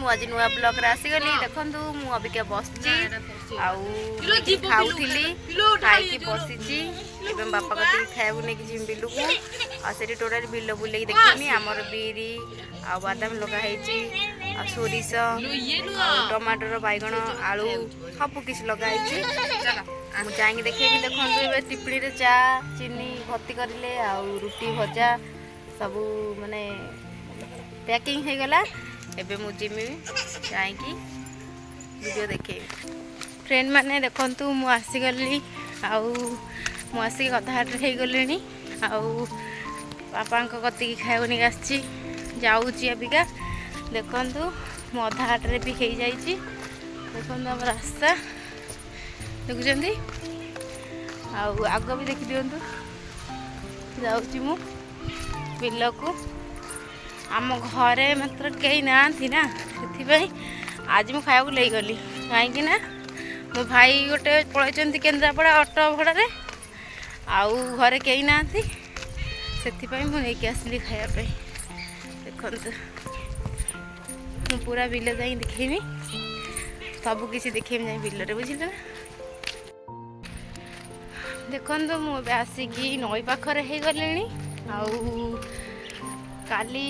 आज नुआ ब्लॉग रे आसीगली देखंतु मु अबिका बसची आउ खाउथिली खाई बसीची एवं बापा कति खाइबु नै कि बिलु को आ सेठी टोटल बिल बुले देखिनी हमर बीरी आ बादाम लगा हेची आ सोरिस टमाटर बैगण आलू सब किछ लगा हेची मु जाई देखिए देखंतु एबे टिपड़ी रे चा चीनी भर्ती करले आ रोटी भजा सब माने पैकिंग हो गला एबे मु जिमी जाईकी वीडियो देखे फ्रेंड माने देखंतु मु आसी गली आउ मु आसी गधाट हे गलेनी आउ पापा को कति खाइबनी आसी जाऊची अबिका देखंतु मु अधा हाट रे भी हे जाईची देखंतु हम रास्ता देखुचंदी आउ आग भी देखि दियंतु जाऊची मु बिल को आम घरे मात्र कई ना से आज मुझे खाया ले गली कहीं मो भाई गोटे पलैंती केन्द्रापड़ा ऑटो भड़े आउ घरे कई ना से मुझे आसली खायापी देखु पूरा बिल जा देखेमी सबकि देखेमी जा बिल बुझे ना देखु मुझे आसिकी नई पाखरे हो गले आउ काली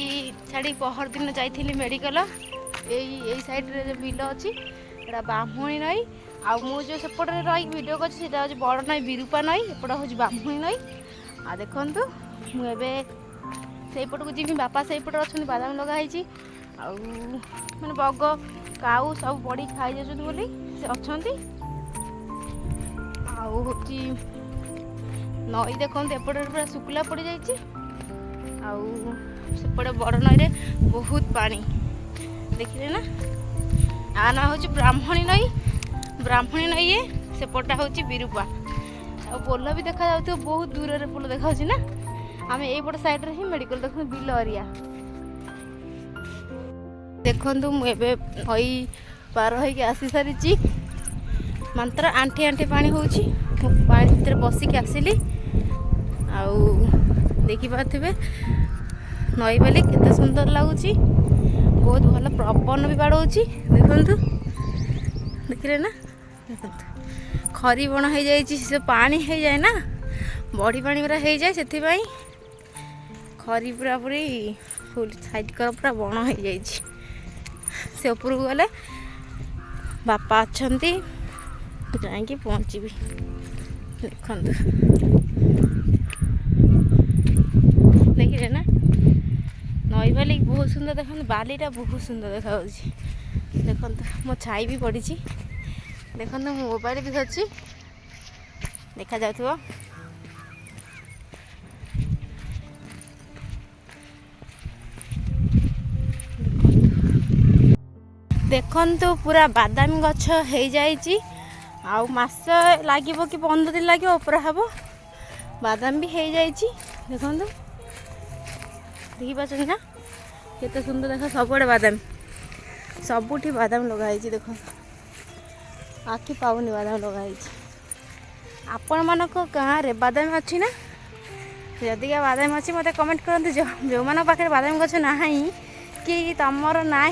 छाड़ी पहर दिन जाइली मेडिकल यही साइड रे बिल अच्छी ब्राह्मणी नई आ जो सेपटे रही वीडियो कर बड़ नई विरूपा नई एपट हूँ ब्राह्मणी नई आ देखु मुझे सेपट को जी बापा सेपटे अच्छा बादाम लगाई माने बग काऊ सब बड़ी खाई जाती बोली से अच्छा आउची नई देखते एपटे पूरा शुक्ला पड़ जाइए सेपटे बड़ नई रे बहुत पानी देखिले ना आ ना हूँ ब्राह्मणी नई ये सेपटा हूँ विरूपा आ पोल भी देखा जाऊ बहुत दूर रे पोल देखा ना आम यपट साइड रे ही मेडिकल देख बिल एरिया देखु मुझे नई पार हो आसी सारी मात्र आंठी आंठी पानी हो पानी भर बसिक आसिली आउ देखी पारे नई बाली केते सुंदर लगुच बहुत भल पवन भी बाड़ौँ देखु देखिले ना देखु खरी बण हो जाए पानी हो जाए ना बड़ी पानी पूरा हो जाए से खरी पूरा पूरी फुल साइड कर पूरा बण हो जाए से उपरକୁ गले बापा अच्छा जाकि पहुँचबी देखु देखिले ना नई बाली बहुत सुंदर देखते बालीटा बहुत सुंदर देखा देखु मो छाई भी पड़ी देखो मोबाइल भी धरती देखा जाऊ देखु पूरा बादाम गछ हो जाइए आउ मास लगे कि 15 दिन लगे उपरा हम बादाम भी हो जाइए देखु देखी पार्टी ना केते सुंदर देखा सबुआड़े बादाम सबुठी बादाम लगाई देख आखि पाऊनी बादाम लगाई आपण मानक गाँव में बादाम अच्छी ना जदि बादाम अच्छी मत कमेंट करते जो मान पाखे बादाम गछ ना कि तमर ना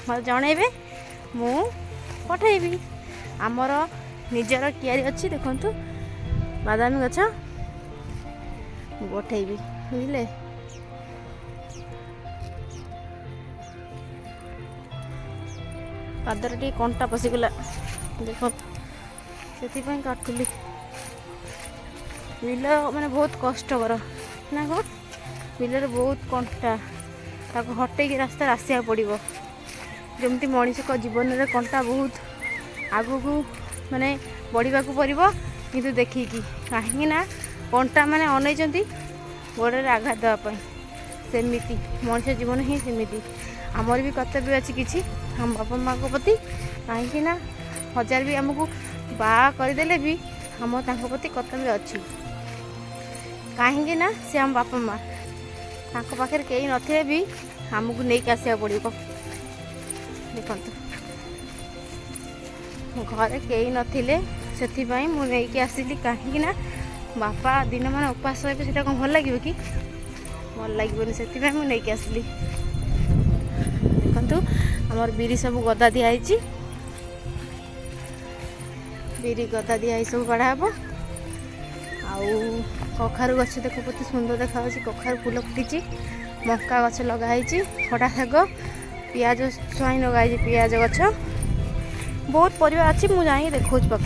मत जनइबे मु पठेबी आमर निजर कियारी अच्छी देखु बादाम गछ पठेबी बुझे पादर टे कंटा पशिगला देख से काटुली बिल माने बहुत कष्टकर ना कौन बिलर बहुत कंटा ताको हटे की रास्ता आसिया पड़ो जमती मनीष को जीवन में कंटा बहुत आगू को माने बढ़ा पड़ो किंतु देखिकी कहीं ना कंटा माने अनैचंती गोड़े आघात देवाई सेमिति मनीष जीवन ही सेमिति आमर भी कर्तव्य अच्छी किसी हम बापा माँ को प्रति कहीं ना हजार भी आमको बाहा करदेले भी हम प्रति कर्तव्य अच्छी कहीं ना से आम बापा माँ पाखे कहीं नथे भी आमको नहीं आसा पड़ो देखु घरे कहीं नथिले से मुझे आसिली कहीं ना बापा दिन मान उपास रही से कौन भल लगे कि भल लगे से मुझे आसली देखु आमर बिरी सब गदा दिखाई बिरी गदा दिखाई सब कढ़ा हम आउ कखारु गछ देख बहुत सुंदर देखा कखारु फूल फुटी मक्का गछ लगाई खड़ा शाग पियाज छुई लगाई पियाज गछ बहुत परिवार अच्छी मुझे जाई देखा पाक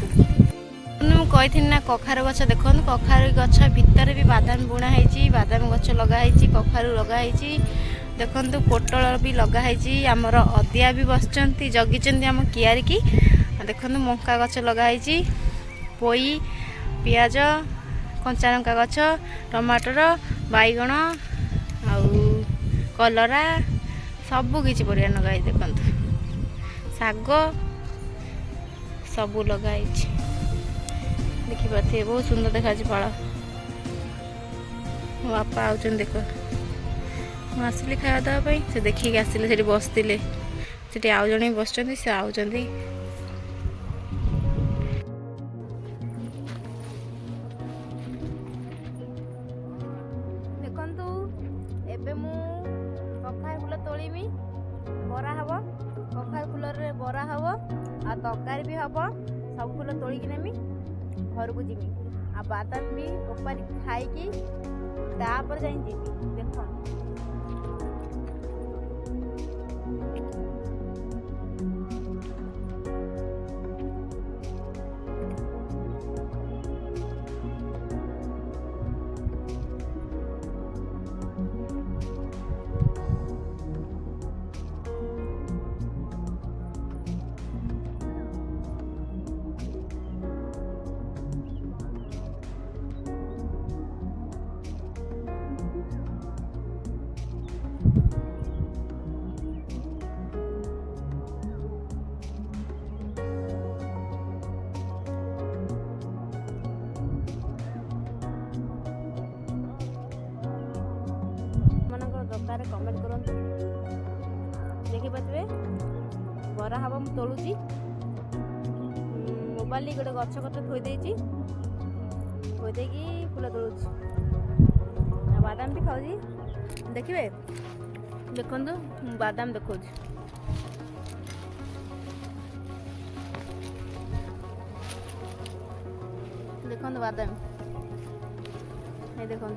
मुझे ना कखारु गछ देखो कखारु गछ भितर भी बादाम बुणा है बादाम गछ लगाई कखारु लगाई देखु पोटल भी लगाई आमर अदिया भी बसचंती जगी आम कियारी की देखो मक्का गछ लगाई पोई पियाज कंचा लंका गछ टमाटर बैगण आउ कलरा सबू किछि परिया लगाई देखो शाग सबू लगाई देखिए बहुत सुंदर देखा फल मो बापा आउन देख आसली खाया देवाई से देखिए आसिले से बसते से आउ जन बस से आउं देखु एबे मु कखार फूल तोलिमी बरा हम कखार फूल बरा हम आ तरकारी भी हम सब फूल तोलिक नेमी घर को जीवी आ बादाम भी ओपारी खाई तापर जाई जीवी देख कमेंट करूँ देखिपे बरा हम तोलुची मोबाइल गोटे गछ कत थोड़ी फूल तोलुची बादाम भी खाऊँ देखिए देखु बादाम देखा देखो बादाम देखो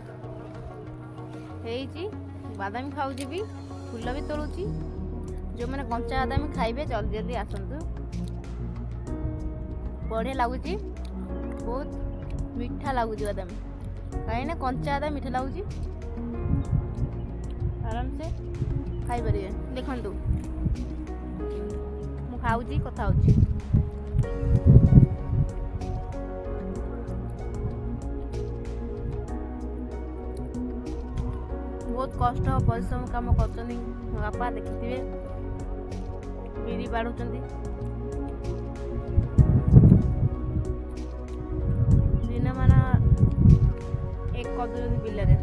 बादाम खाऊँ भी फूल भी तोलुची जो मैंने कंचा बादाम खाइबे जल्दी जल्दी आसतु बढ़िया लगुच बहुत मीठा लगुच बादाम कहीं कंचा बादाम मीठा लगुच आराम से खाई पारे देखु मु खाऊँ कथा होची बहुत कष्ट परिश्रम काम कर बापा देखिए बिरी बाढ़ुं दिन मान एक कर बिलरे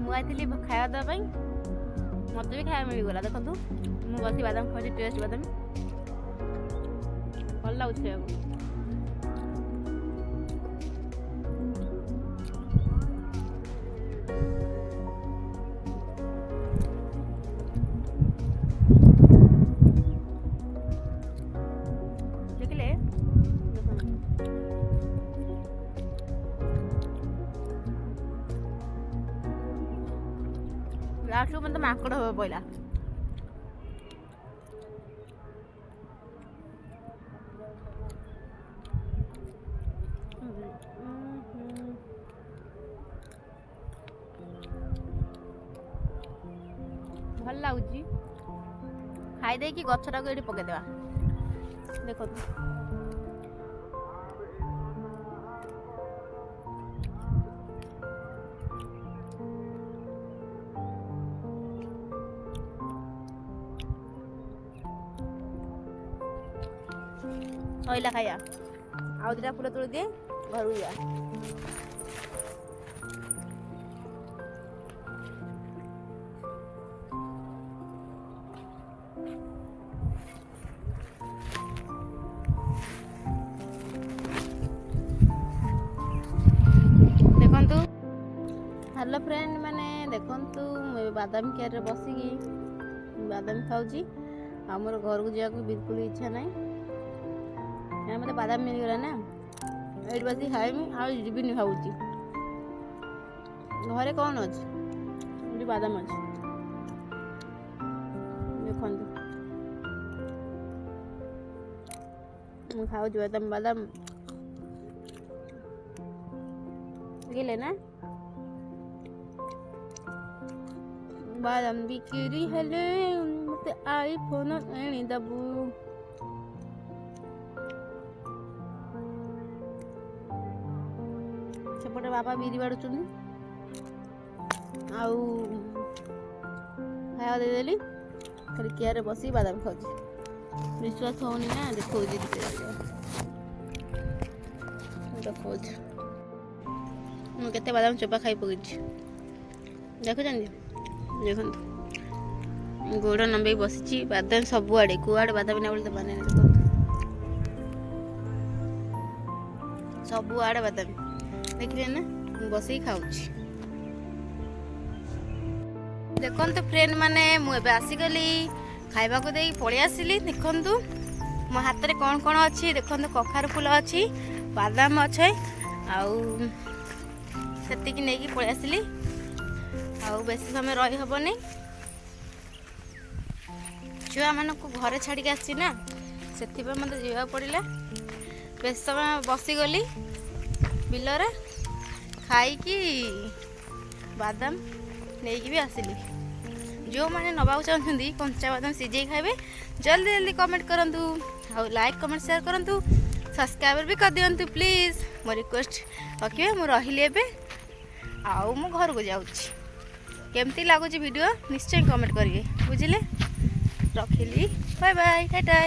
मुझे खाया देवाई मत भी खाया मिलगला देखो मुझे बस बादाम खाऊँ टेस्ट बादाम भल लगुच लास्ट मतलब माकड़ हो पड़ा भल लगुच खाई कि गछटा को ये पकईदेवा देखो सैला खाया आउ दुटा फूल तोड़ दिए घर जा हेलो फ्रेंड मैंने देखु बादाम केयर बसिकी बादाम खाऊँ आमर घर को जावाक बिल्कुल इच्छा ना मत बादाम मिलगला ना ये बस खाइमी आबिनी भावुची घरे कौन अच्छे बादाम अच्छे देखो खाऊ बादाम बादाम गिले ना बादाम बिक्री हेले मत आईफोन एणी दबु सेपटे बापा बिरी बाड़ुचंदी आउ खाया देदेली खाली केयर बसी बादाम खाऊँ विश्वास होनी ना देखो देखो मुझे बादाम चोपा खाई पकई देखुं देखो गोड़ नंबे बसी बादाम सबुआड़े कुआड़े बादाम ना बोलते माने देखो सबुआड़े बादाम देखिए ना बस खाऊँ देखो फ्रेंड माने मुझे आसीगली खाइबा को दे पलि आसिली देखु मो हाथ में कौन कौन अच्छी देखो कखार फूल अच्छी बादाम अच्छे आती नहीं पलि आसिली बेसी समय रही हेनी छुआ मान को घरे छाड़ी आसी ना से मत जा पड़ा बेस समय बसीगली बिलरे खाई बादाम नहीं भी आसिली जो मैंने नवा चाहते कंचा बादाम सीझे खाइबे जल्दी जल्दी कमेंट करूँ और लाइक कमेंट शेयर करूँ सब्सक्राइब भी कर दिंतु प्लीज मो रिक्वेस्ट रखिए मुझे रही आउ मो घर को जाऊँगी केमती लगुच वीडियो निश्चय कमेंट करेंगे बुझे रखिली बाय बाय टाटा।